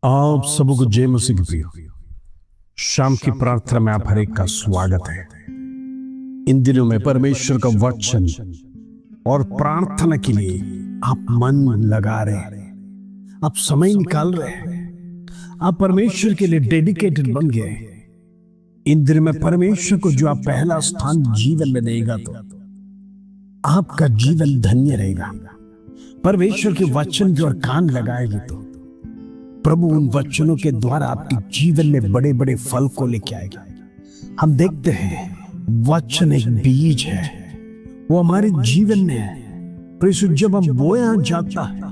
आप सबको जय मसीह की प्रिय शाम की प्रार्थना में आप हर एक का स्वागत है। इन दिनों में परमेश्वर का वचन और प्रार्थना के लिए आप मन लगा रहे हैं, आप समय निकाल रहे हैं, आप परमेश्वर के लिए डेडिकेटेड बन गए। इन दिनों में परमेश्वर को जो आप पहला स्थान जीवन में देगा तो आपका जीवन धन्य रहेगा। परमेश्वर के वचन जो और कान लगाएगी तो प्रभु उन वचनों के द्वारा आपके जीवन में बड़े बड़े फल को लेके आएगा। हम देखते हैं वचन एक बीज है, वो हमारे जीवन में है। तो इसे जब हम बोया जाता है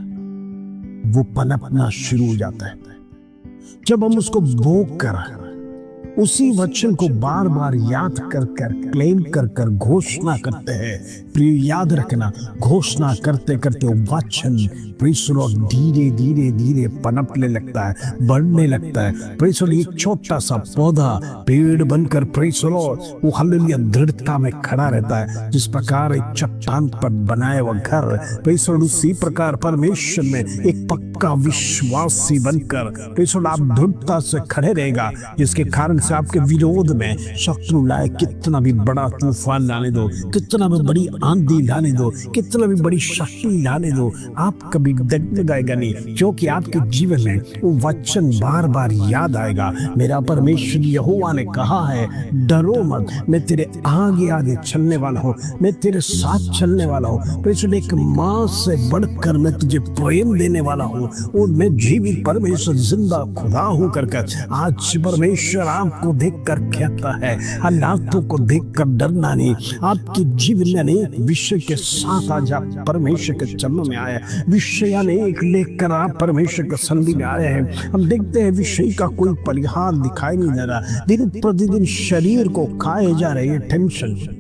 वो पनपना शुरू हो जाता है। जब हम उसको बो कर उसी वचन को बार बार याद कर कर क्लेम कर कर घोषणा करते हैं। प्रिय याद रखना, घोषणा करते करते वचन धीरे धीरे धीरे पनपने लगता है, बढ़ने लगता है। प्रेसर एक छोटा सा पौधा पेड़ बनकर प्रेसर वो हालेलुया दृढ़ता में खड़ा रहता है। जिस प्रकार एक चट्टान पर बनाया हुआ घर, प्रेसर उसी प्रकार परमेश्वर में एक पक्का विश्वासी बनकर प्रेसर आप दृढ़ता से खड़े रहेगा, जिसके कारण से आपके विरोध में शत्रु लाए कितना भी बड़ा तूफान लाने दो, कितना भी बड़ी आंधी लाने दो, कितना भी बड़ी शक्ति लाने दो, आप कभी डगमगाएगा नहीं, क्योंकि आपके जीवन में वो वचन बार बार याद आएगा। मेरा परमेश्वर यहोवा ने कहा है, डरो मत, मैं तेरे आगे आगे चलने वाला हूँ, मैं तेरे साथ चलने वाला हूँ। प्रेषण एक माँ से बढ़कर मैं तुझे प्रेम देने वाला हूँ और मैं जीवित परमेश्वर जिंदा खुदा हूँ करके आज परमेश्वर आपको देख कर कहता है, हालातों को देख कर डरना नहीं। आपके जीवन में अनेक विषय के साथ आज आप परमेश्वर के चरणों में आए, विषय अनेक लेकर आप परमेश्वर के सन्निधि में आए हैं। हम देखते हैं विषय का कोई परिहार दिखाई नहीं दे रहा, दिन प्रतिदिन शरीर को खाए जा रहे हैं टेंशन,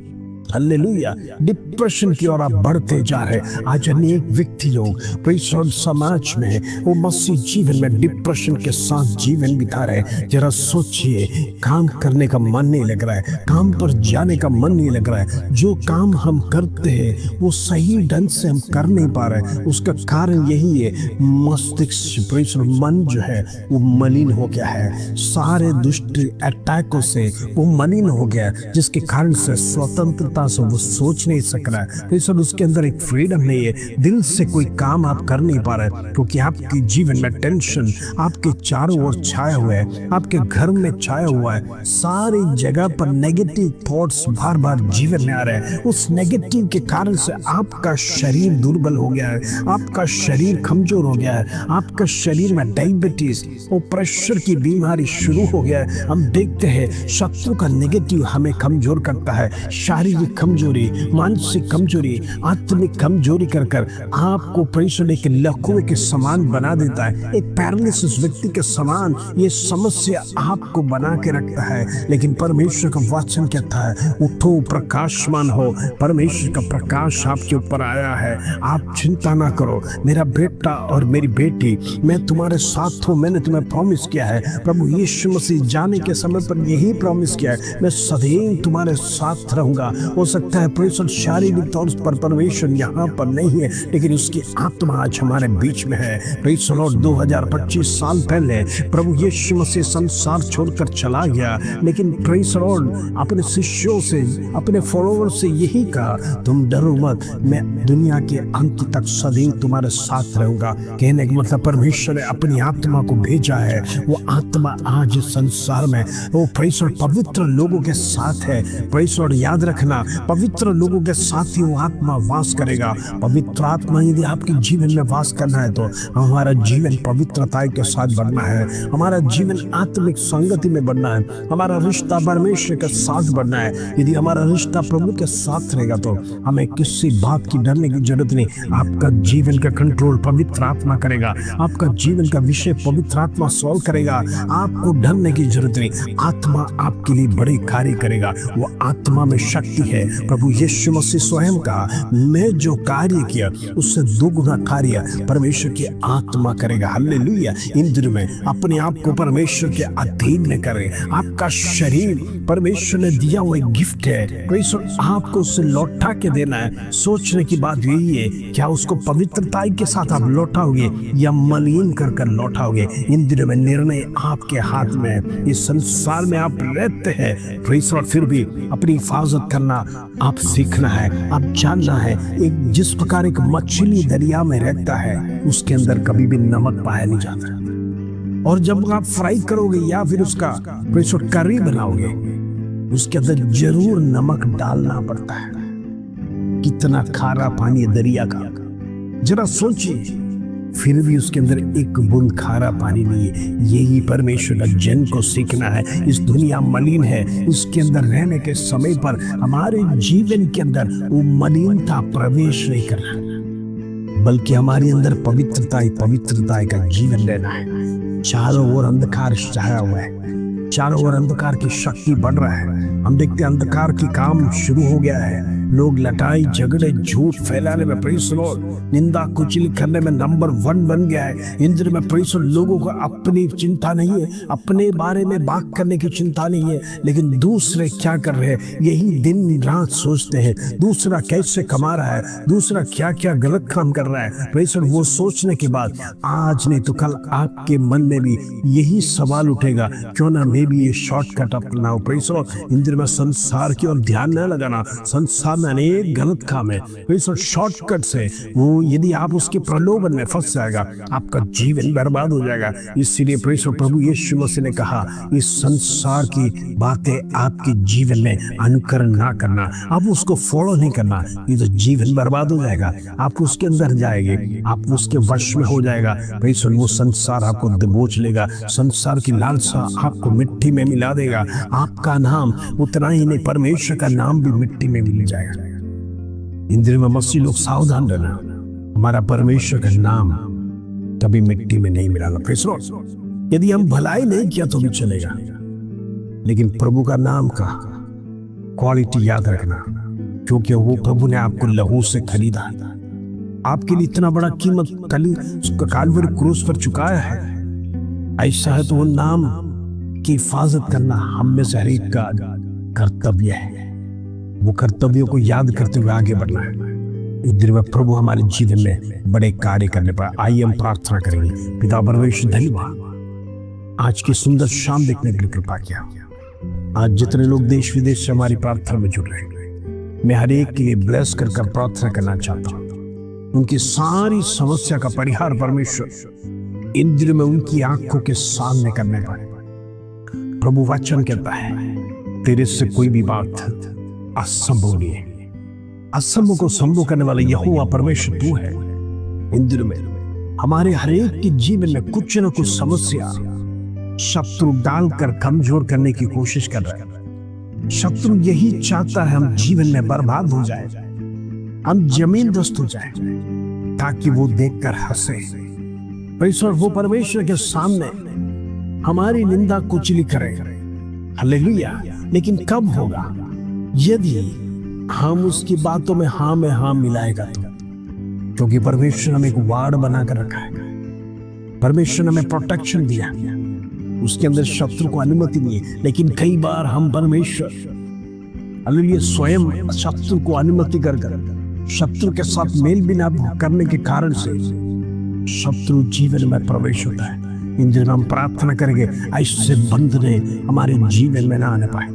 हालेलुया डिप्रेशन की ओर आप बढ़ते जा रहे हैं। आज अनेक व्यक्ति लोग प्रेषण समाज में वो मसीह जीवन में डिप्रेशन के साथ जीवन बिता रहे हैं। जरा सोचिए, काम करने का मन नहीं लग रहा है, काम पर जाने का मन नहीं लग रहा है, जो काम हम करते हैं वो सही ढंग से हम कर नहीं पा रहे। उसका कारण यही है, मस्तिष्क प्रेषण मन जो है वो मलिन हो गया है, सारे दुष्ट अटैकों से वो मलिन हो गया, जिसके कारण से स्वतंत्रता से वो सोच नहीं सक रहा है। तो सब उसके अंदर एक फ्रीडम नहीं है, दिल से कोई काम आप कर नहीं पा रहे, क्योंकि आपके जीवन में टेंशन आपके चारों ओर छाया हुआ है, आपके घर में छाया हुआ है, सारी जगह पर नेगेटिव थॉट्स बार बार जीवन में आ रहे हैं। उस नेगेटिव के कारण से आपका शरीर दुर्बल हो गया है, आपका शरीर कमजोर हो गया है, आपका शरीर में डायबिटीज और प्रेशर की बीमारी शुरू हो गया है। हम देखते हैं शत्रु का नेगेटिव हमें कमजोर करता है, शारीरिक कमजोरी, मानसिक कमजोरी, आत्मिक कमजोरी कर कर आपको प्रेषण एक लकवे के समान बना देता है, एक पैरालिसिस व्यक्ति के समान ये समस्या आपको बना के रखता है। लेकिन परमेश्वर का वचन कहता है, उठो प्रकाशमान हो, परमेश्वर का प्रकाश आपके ऊपर आया है, आप चिंता ना करो मेरा बेटा और मेरी बेटी, मैं तुम्हारे साथ हूँ। मैंने तुम्हें प्रॉमिस किया है, प्रभु यीशु मसीह जाने के समय पर यही प्रॉमिस किया है, मैं सदैव तुम्हारे साथ रहूंगा। हो सकता है प्रेषण शारीरिक तौर पर परमेश्वर यहाँ पर नहीं है, लेकिन उसकी आत्मा आज हमारे बीच में है। प्रेषण और 2025 साल पहले प्रभु यीशु मसीह संसार छोड़कर चला गया, लेकिन प्रेषण और अपने शिष्यों से, अपने फॉलोअर से यही कहा, तुम डरो मत, मैं दुनिया के अंत तक सदैव तुम्हारे साथ रहूंगा। कहने का मतलब परमेश्वर ने अपनी आत्मा को भेजा है, वो आत्मा आज संसार में वो प्रेषण पवित्र लोगों के साथ है। प्रेषण याद रखना, पवित्र लोगों के साथ ही वो आत्मा वास करेगा। पवित्र आत्मा यदि आपके जीवन में वास करना है तो हमारा जीवन पवित्रता के साथ बढ़ना है, हमारा जीवन आत्मिक संगति में बढ़ना है, हमारा रिश्ता परमेश्वर के साथ बढ़ना है। यदि हमारा रिश्ता प्रभु के साथ रहेगा तो हमें किसी बात की डरने की जरूरत नहीं। आपका जीवन का कंट्रोल पवित्र आत्मा करेगा, आपका जीवन का विषय पवित्र आत्मा सॉल्व करेगा, आपको डरने की जरूरत नहीं। आत्मा आपके लिए बड़े कार्य करेगा, वो आत्मा में शक्ति है। प्रभु यीशु मसीह स्वयं कहा, मैं जो कार्य किया उससे दुगना कार्य परमेश्वर की आत्मा करेगा। हालेलुया। इन दिनों में अपने आप को परमेश्वर के अधीन में करें। आपका शरीर परमेश्वर ने दिया हुआ एक गिफ्ट है, परमेश्वर आपको उससे लौटा के देना है। सोचने की बात यही है, क्या उसको पवित्रता के साथ आप लौटाओगे या मलिन कर कर लौटाओगे? इन दिनों में निर्णय आपके हाथ में है। इस संसार में आप रहते हैं, परमेश्वर, फिर भी अपनी हिफाजत करना आप सीखना है, आप जानना है। एक जिस प्रकार एक मछली दरिया में रहता है, उसके अंदर कभी भी नमक पाया नहीं जाता, और जब आप फ्राई करोगे या फिर उसका परमेश्वर करी बनाओगे, उसके अंदर जरूर नमक डालना पड़ता है। कितना खारा पानी है दरिया का, जरा सोचिए, फिर भी उसके अंदर एक बूंद खारा पानी नहीं है। यही परमेश्वर का जन को सीखना है। इस दुनिया मलिन है, इसके अंदर रहने के समय पर हमारे जीवन के अंदर वो मलिनता प्रवेश नहीं करना, बल्कि हमारे अंदर पवित्रता का जीवन लेना है। चारों ओर अंधकार छाया हुआ है, चारों ओर अंधकार की शक्ति बढ़ रहा है। हम देखते हैं अंधकार की काम शुरू हो गया है। लोग लड़ाई झगड़े झूठ फैलाने में, निंदा कुचली करने में नंबर 1 बन गया है। इन दिनों में लोगों को अपनी चिंता नहीं है, अपने बारे में बात करने की चिंता नहीं है, लेकिन दूसरे क्या कर रहे हैं यही दिन रात सोचते हैं। दूसरा कैसे कमा रहा है, दूसरा क्या क्या गलत काम कर रहा है, वो सोचने के बाद आज नहीं तो कल आपके मन में भी यही सवाल उठेगा, क्यों ना मैं भी ये शॉर्टकट अपनाऊं। इन दिनों में संसार की ओर ध्यान न लगाना। संसार में अनेक गलत काम है, शॉर्टकट से वो यदि आप उसके प्रलोभन में फंस जाएगा, आपका जीवन बर्बाद हो जाएगा। इसीलिए प्रभु यीशु मसीह ने कहा, इस संसार की बातें आपके जीवन में अनुकरण ना करना, आप उसको फॉलो नहीं करना, ये तो जीवन बर्बाद हो जाएगा। आप उसके अंदर जाएंगे, आप उसके वश में हो जाएगा। वो संसार आपको दबोच लेगा, संसार की लालसा आपको मिट्टी में मिला देगा। आपका नाम उतना ही नहीं, परमेश्वर का नाम भी मिट्टी में मिल जाएगा। इन दिनों में मसीह लोग सावधान रहना, हमारा परमेश्वर का नाम कभी मिट्टी में नहीं मिलाना। यदि हम भलाई नहीं किया तो भी चलेगा, लेकिन प्रभु का नाम का क्वालिटी याद रखना, क्योंकि वो प्रभु ने आपको लहू से खरीदा, आपके लिए इतना बड़ा कीमत काल्वरी क्रूस पर चुकाया है। ऐसा है तो वो नाम की हिफाजत करना हम में से हर एक का कर्तव्य है। वो कर्तव्यों को याद करते हुए आगे बढ़ना है। इस दिन में प्रभु हमारे जीवन में बड़े कार्य करने पर। आइए हम प्रार्थना करेंगे। पिता परमेश्वर, धन्यवाद आज की सुंदर शाम देखने के लिए कृपा किया। आज जितने लोग देश विदेश से हमारी प्रार्थना में जुड़ रहे हैं, मैं हर एक के लिए ब्लेस कर प्रार्थना करना चाहता हूँ। उनकी सारी समस्या का परिहार परमेश्वर इन दिनों में उनकी आंखों के सामने करने पाए। प्रभु वचन कहता है, तेरे से कोई भी बात असंभव नहीं है। असंभव को संभव करने वाला यहोवा परमेश्वर तू है। इन दिनों में हमारे हर एक के जीवन में कुछ न कुछ समस्या शत्रु डालकर कमजोर करने की कोशिश कर रहा है। शत्रु यही चाहता है हम जीवन में बर्बाद हो जाए, हम जमींदोस्त हो जाए, ताकि वो देखकर हंसे। परमेश्वर वो परमेश्वर के सामने हमारी निंदा कुचली करे। हालेलुया। लेकिन कब होगा? यदि हम उसकी बातों में हाँ मिलाएगा तो, क्योंकि परमेश्वर हमें एक वार्ड बनाकर रखा है। परमेश्वर ने हमें प्रोटेक्शन दिया, उसके अंदर शत्रु को अनुमति नहीं है। लेकिन कई बार हम परमेश्वर हालेलुया स्वयं शत्रु को अनुमति कर शत्रु के साथ मेल भी ना करने के कारण से शत्रु जीवन में प्रवेश होता है। इन दिनों हम प्रार्थना करेंगे ऐसे बंधने हमारे जीवन में ना आने पाए,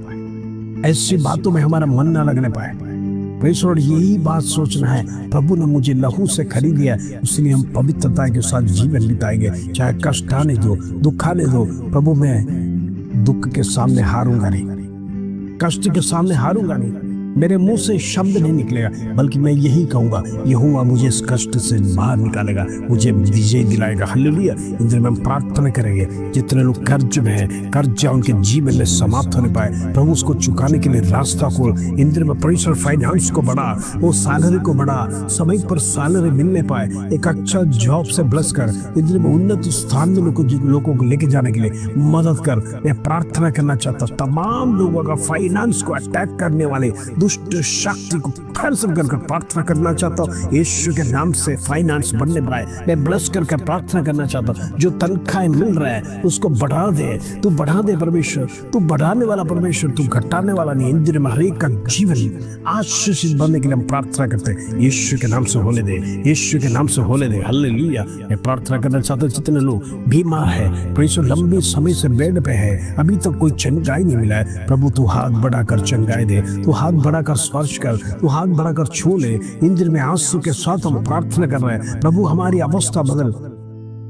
ऐसी बातों में हमारा मन ना लगने पाए। परमेश्वर यही बात सोचना है, प्रभु ने मुझे लहू से खरीद लिया, इसलिए हम पवित्रता के साथ जीवन बिताएंगे। चाहे कष्ट आने दो, दुख आने दो, प्रभु मैं दुख के सामने हारूंगा नहीं, कष्ट के सामने हारूंगा नहीं। मेरे मुंह से शब्द नहीं निकलेगा, बल्कि मैं यही कहूंगा, यहोवा मुझे इस कष्ट से बाहर निकालेगा, मुझे विजय दिलाएगा। हालेलुया। इन दिनों में हम प्रार्थना करेंगे, जितने लोग कर्ज में हैं, कर्जा उनके जीवन में समाप्त होने पाए, प्रभु उसको चुकाने के लिए रास्ता खोल। इन दिनों में प्रेशर फाइनेंस को बढ़ा, वो सैलरी को बढ़ा, समय पर सैलरी मिलने पाए, एक अच्छा जॉब से ब्लेस कर। इन दिनों में उन्नत स्थान में लोगों को लेके जाने के लिए मदद कर। मैं प्रार्थना करना चाहता हूँ, तमाम लोगों का फाइनेंस को अटैक करने वाले दुष्ट शक्ति को कैंसिल करके प्रार्थना करना चाहता हूँ यीशु के नाम से। फाइनेंस बढ़ने पाए, मैं ब्लेस करके प्रार्थना करना चाहता हूँ। जो तनख्वाह मिल रहा है उसको बढ़ा दे, तू बढ़ा दे परमेश्वर, तू बढ़ाने वाला परमेश्वर, तू घटाने वाला नहीं। इन दिनों में हर एक का जीवन आशीषित बनने के लिए हम प्रार्थना करते हैं। यीशु के नाम से होने दे, यीशु के नाम से होने दे। हालेलुया। मैं प्रार्थना करना चाहता हूँ जितने लोग बीमार है, परमेश्वर लंबे समय से बेड पे है, अभी तक कोई चंगाई नहीं मिला है, प्रभु तू हाथ बढ़ाकर चंगाई दे, तू हाथ बढ़ाकर स्पर्श कर, तू हाथ बढ़ाकर छू ले। इन दिन में आंसू के साथ हम प्रार्थना कर रहे हैं, प्रभु हमारी अवस्था बदल।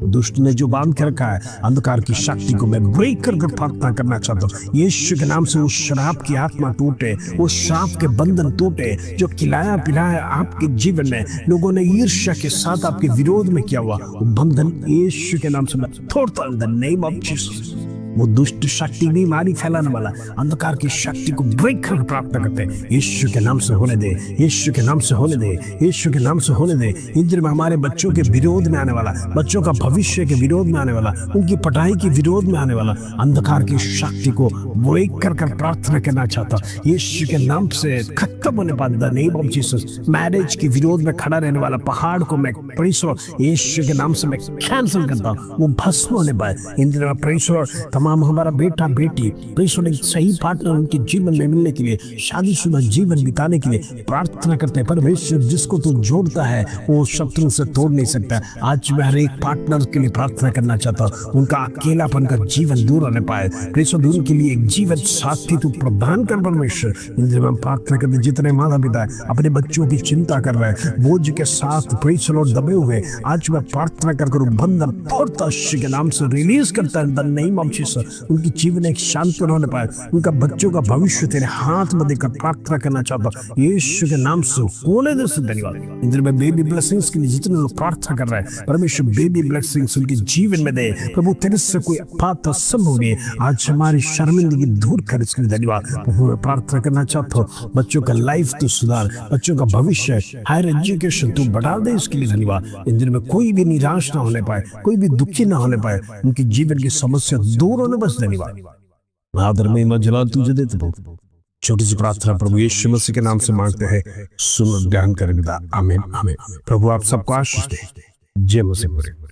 दुष्ट ने जो बांध के रखा है अंधकार की शक्ति को मैं ब्रेक कर प्रार्थना करना चाहता हूँ। यीशु के नाम से उस शराब की आत्मा टूटे, उस श्राप के बंधन टूटे जो खिलाया पिलाया आपके जीवन में लोगों ने ईर्ष्या के साथ आपके विरोध में किया हुआ, वो बंधन यीशु के नाम से मैं तोड़ता हूं in the name of Jesus. वो दुष्ट शक्ति, बीमारी फैलाने वाला अंधकार की शक्ति को ब्रेक कर प्रार्थना करते हैं। यीशु के नाम से होने दे, यीशु के नाम से होने दे, यीशु के नाम से होने दे। इन दिनों में हमारे बच्चों के विरोध में आने वाला, बच्चों का भविष्य के विरोध में आने वाला, उनकी पढ़ाई के विरोध में आने वाला अंधकार की शक्ति को ब्रेक कर प्रार्थना करना चाहता हूं। यीशु के नाम से खत्म होने पाए the name of Jesus. Marriage के विरोध में खड़ा रहने वाला पहाड़ को मैं परमेश्वर यीशु के नाम से मैं कैंसिल करता हूं, वो भस्म होने पाए। इन दिनों में परमेश्वर तमाम हमारा बेटा बेटी परमेश्वर एक सही पार्टनर उनके जीवन में मिलने के लिए, शादीशुदा जीवन बिताने के लिए प्रार्थना करते हैं। परमेश्वर जिसको तू जोड़ता है वो शत्रु से तोड़ नहीं सकता। आज मैं हर एक पार्टनर के लिए प्रार्थना करना चाहता हूँ, उनका अकेलापन का जीवन दूर होने पाए। परमेश्वर उनके लिए एक जीवन साथी तू प्रदान कर परमेश्वर। जब हम प्रार्थना करते, जितने माता पिता अपने बच्चों की चिंता कर रहे हैं, बोझ के साथ परमेश्वर दबे हुए, आज मैं प्रार्थना कर बंधन तोड़ता यीशु के नाम से रिलीज करता है द नेम ऑफ जीसस। उनकी जीवन एक शांत होने पाए, उनका बच्चों का भविष्य तेरे हाथ में देकर प्रार्थना करना चाहता हूं यीशु के नाम से। होने दे से धन्यवाद। इन दिनों में बेबी ब्लेसिंग्स के लिए जितने लोग प्रार्थना कर रहे हैं, परमेश्वर बेबी ब्लेसिंग्स उनके जीवन में दे। प्रभु तेरे से कोई बात असंभव नहीं, आज हमारी शर्मिंदगी दूर कर, इसके लिए धन्यवाद। प्रभु मैं प्रार्थना करना चाहता हूँ बच्चों का लाइफ तो सुधार, बच्चों का भविष्य, हायर एजुकेशन तू बढ़ा दे, इसके लिए धन्यवाद। इन दिनों में कोई भी निराश ना होने पाए, कोई भी दुखी ना होने पाए, उनकी जीवन की समस्या दूर होने बस धन्यवाद। आदर में मजलाल तुझे देते प्रभु। छोटी सी प्रार्थना प्रभु यीशु मसीह के नाम से मांगते हैं, सुन ध्यान करें। आमीन आमीन। प्रभु आप सबको आशीष दे। जय मसीह।